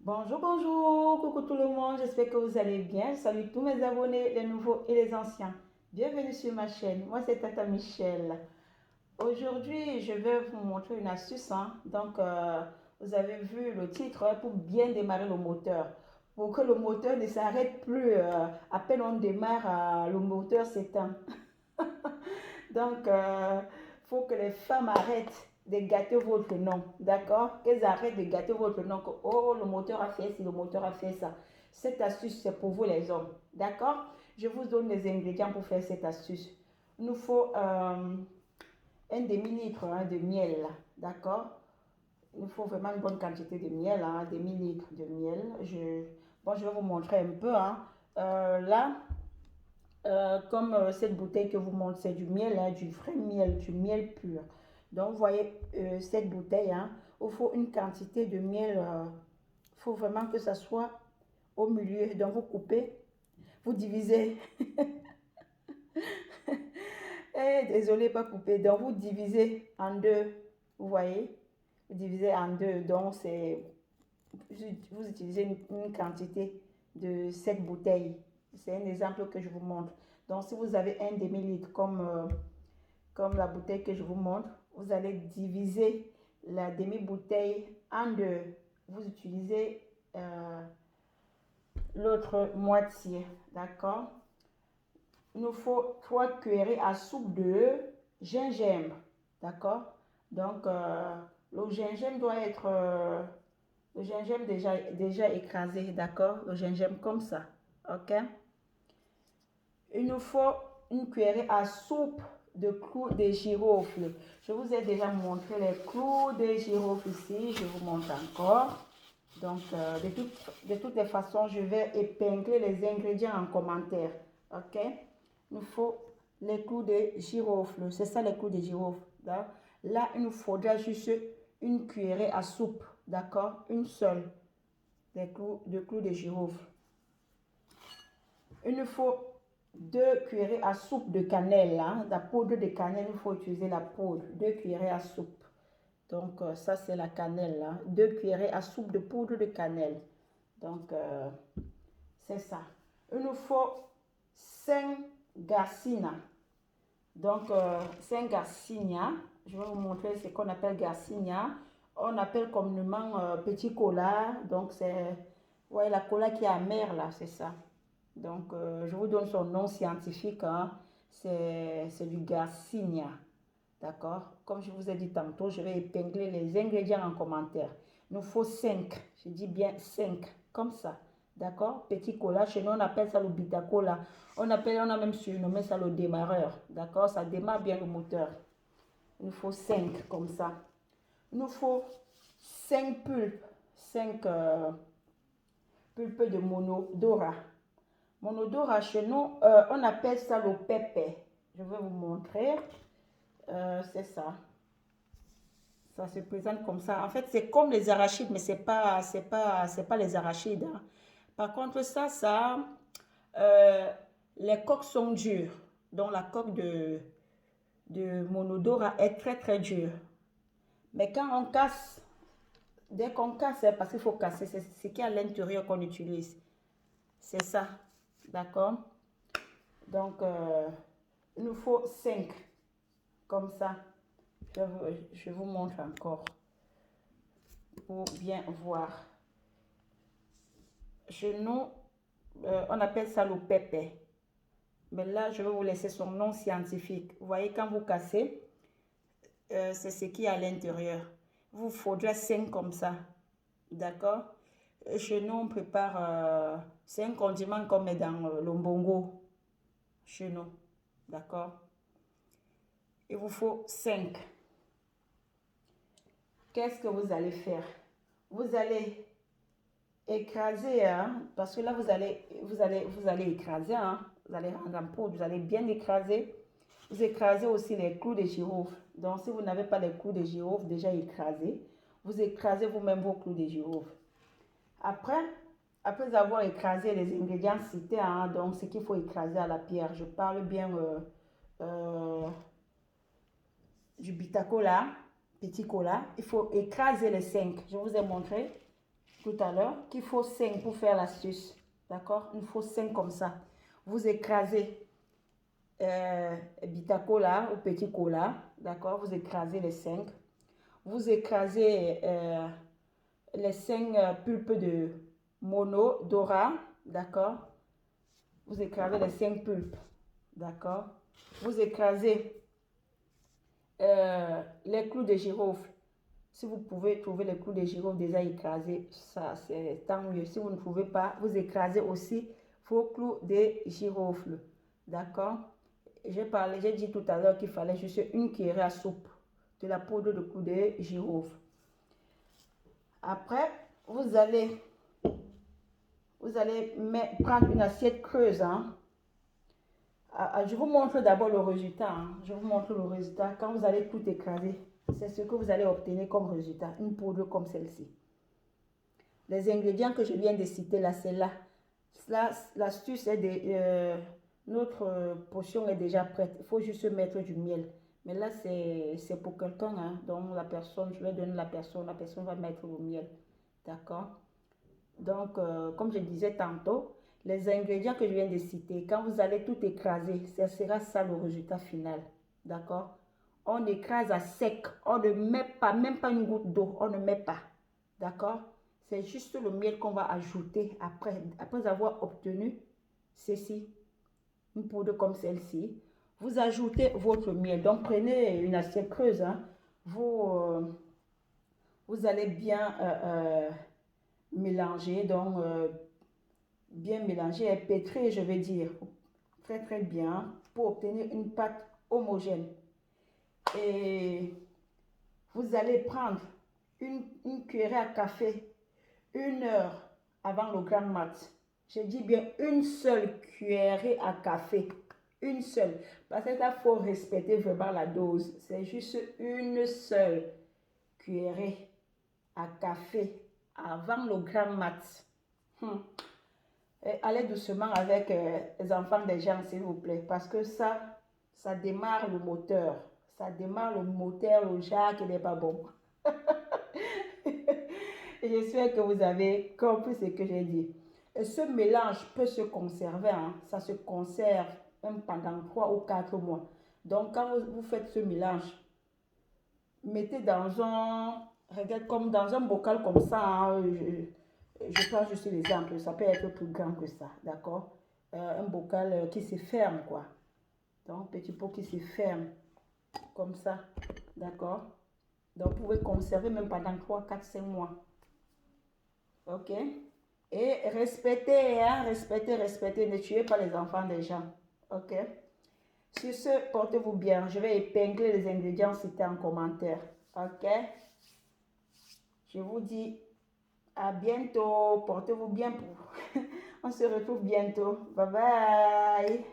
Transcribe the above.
Bonjour, bonjour, coucou tout le monde, j'espère que vous allez bien. Je salue tous mes abonnés, les nouveaux et les anciens. Bienvenue sur ma chaîne, moi c'est Tata Michel. Aujourd'hui, je vais vous montrer une astuce, hein. Vous avez vu le titre, hein, pour bien démarrer le moteur. Pour que le moteur ne s'arrête plus, à peine on démarre, le moteur s'éteint. Faut que les femmes arrêtent de gâter votre nom, d'accord? Qu'elles arrêtent de gâter votre nom, que oh, le moteur a fait ci, le moteur a fait ça. Cette astuce, c'est pour vous les hommes, d'accord? Je vous donne les ingrédients pour faire cette astuce. Il nous faut un demi-litre, hein, de miel, d'accord? Il nous faut vraiment une bonne quantité de miel, hein, demi-litre de miel. Je vais vous montrer un peu, hein. Là, comme cette bouteille que vous montre, c'est du miel, hein, du vrai miel, du miel pur. Donc, vous voyez, cette bouteille, hein, il faut une quantité de miel. Il faut vraiment que ça soit au milieu. Donc, vous coupez, vous divisez. Désolé, pas coupé. Donc, vous divisez en deux. Vous voyez? Vous divisez en deux. Donc, vous utilisez une quantité de cette bouteille. C'est un exemple que je vous montre. Donc, si vous avez un demi-litre comme la bouteille que je vous montre, vous allez diviser la demi-bouteille en deux. Vous utilisez l'autre moitié, d'accord? Il nous faut 3 cuillerées à soupe de gingembre, d'accord? Donc, le gingembre doit être le gingembre déjà écrasé, d'accord? Le gingembre comme ça, ok? Il nous faut une cuillerée à soupe de clous de girofle. Je vous ai déjà montré les clous de girofle ici. Je vous montre encore. Donc, de toutes les façons, je vais épingler les ingrédients en commentaire. OK? Il nous faut les clous de girofle. C'est ça les clous de girofle. Là, il nous faudra juste une cuillerée à soupe. D'accord? Une seule. De clous de girofle. Il nous faut 2 cuillerées à soupe de cannelle, hein. La poudre de cannelle, il faut utiliser la poudre. 2 cuillerées à soupe. Donc, ça, c'est la cannelle, hein. 2 cuillerées à soupe de poudre de cannelle. Donc, c'est ça. Il nous faut 5 garcinas. Donc, 5 garcinas. Je vais vous montrer ce qu'on appelle garcinia. On appelle communément petit cola. Donc, c'est, ouais, la cola qui est amère, là, c'est ça. Donc, je vous donne son nom scientifique, hein. C'est du Garcinia. D'accord? Comme je vous ai dit tantôt, je vais épingler les ingrédients en commentaire. Il nous faut 5. Je dis bien 5. Comme ça. D'accord? Petit cola. Chez nous, on appelle ça le bitacola. On a même surnommé ça le démarreur. D'accord? Ça démarre bien le moteur. Il nous faut 5 comme ça. Il nous faut 5 pulpes. 5 pulpes de monodora. Monodora, chez nous, on appelle ça le pépé. Je vais vous montrer. C'est ça. Ça se présente comme ça. En fait, c'est comme les arachides, mais c'est pas les arachides, hein. Par contre, euh, les coques sont dures. Donc, la coque de monodora est très, très dure. Mais quand on casse, dès qu'on casse, c'est parce qu'il faut casser. C'est ce qui est à l'intérieur qu'on utilise. C'est ça. D'accord? Donc, il nous faut 5 comme ça. Je vous montre encore pour bien voir. Chez nous, on appelle ça le pépé. Mais là, je vais vous laisser son nom scientifique. Vous voyez, quand vous cassez, c'est ce qui est à l'intérieur. Vous faudra 5 comme ça. D'accord? Chez nous, on prépare, c'est un condiment qu'on met dans le mbongo. Chez nous. D'accord? Il vous faut 5. Qu'est-ce que vous allez faire? Vous allez écraser, hein, parce que là, vous allez écraser, hein, vous allez rendre en poudre, vous allez bien écraser. Vous écrasez aussi les clous de girofle. Donc, si vous n'avez pas les clous de girofle déjà écrasés, vous écrasez vous-même vos clous de girofle. Après, après avoir écrasé les ingrédients cités, hein, donc ce qu'il faut écraser à la pierre, je parle bien euh, du bitacola, petit cola. Il faut écraser les 5. Je vous ai montré. tout à l'heure qu'il faut 5 pour faire l'astuce. D'accord? Il faut 5 comme ça. Vous écrasez Bita Cola ou Petit Cola. D'accord? Vous écrasez les 5. Vous écrasez les 5 pulpes de Mono Dora. D'accord? Vous écrasez les 5 pulpes. D'accord? Vous écrasez les clous de girofle. Si vous pouvez trouver les clous de girofle déjà écrasés, ça c'est tant mieux. Si vous ne pouvez pas, vous écrasez aussi vos clous de girofle. D'accord? J'ai dit tout à l'heure qu'il fallait juste une cuillère à soupe de la poudre de clous de girofle. Après, vous allez prendre une assiette creuse. Hein. Je vous montre d'abord le résultat. Hein. Je vous montre le résultat. Quand vous allez tout écraser, c'est ce que vous allez obtenir comme résultat. Une poudre comme celle-ci. Les ingrédients que je viens de citer là, c'est là. L'astuce est notre potion est déjà prête. Il faut juste mettre du miel. Mais là, c'est pour quelqu'un. Hein. Donc, la personne, je vais donner la personne va mettre le miel. D'accord? Donc, comme je disais tantôt, les ingrédients que je viens de citer, quand vous allez tout écraser, ce sera ça le résultat final. D'accord? On écrase à sec. On ne met pas, même pas une goutte d'eau. On ne met pas. D'accord? C'est juste le miel qu'on va ajouter après avoir obtenu ceci, une poudre comme celle-ci. Vous ajoutez votre miel. Donc, prenez une assiette creuse. Hein. Vous allez bien mélanger. Donc, bien mélanger et pétrir, je vais dire. Très, très bien. Pour obtenir une pâte homogène. Et vous allez prendre une cuillerée à café 1 heure avant le grand mat. Je dis bien une seule cuillerée à café. Une seule. Parce que là, il faut respecter vraiment la dose. C'est juste une seule cuillerée à café avant le grand mat. Allez doucement avec les enfants des gens, s'il vous plaît. Parce que ça démarre le moteur. Ça démarre le moteur, le jack, il n'est pas bon. J'espère que vous avez compris ce que j'ai dit. Et ce mélange peut se conserver, hein. Ça se conserve même pendant 3 ou 4 mois. Donc, quand vous faites ce mélange, mettez dans regarde, comme dans un bocal comme ça, hein, je prends juste l'exemple, ça peut être plus grand que ça, d'accord? Un bocal qui se ferme, quoi. Donc, petit pot qui se ferme, comme ça, d'accord? Donc, vous pouvez conserver même pendant 3, 4, 5 mois. Ok? Et respectez, hein, respectez, ne tuez pas les enfants des gens. Ok? Sur ce, portez-vous bien. Je vais épingler les ingrédients cités en commentaire. Ok? Je vous dis à bientôt. Portez-vous bien. On se retrouve bientôt. Bye bye.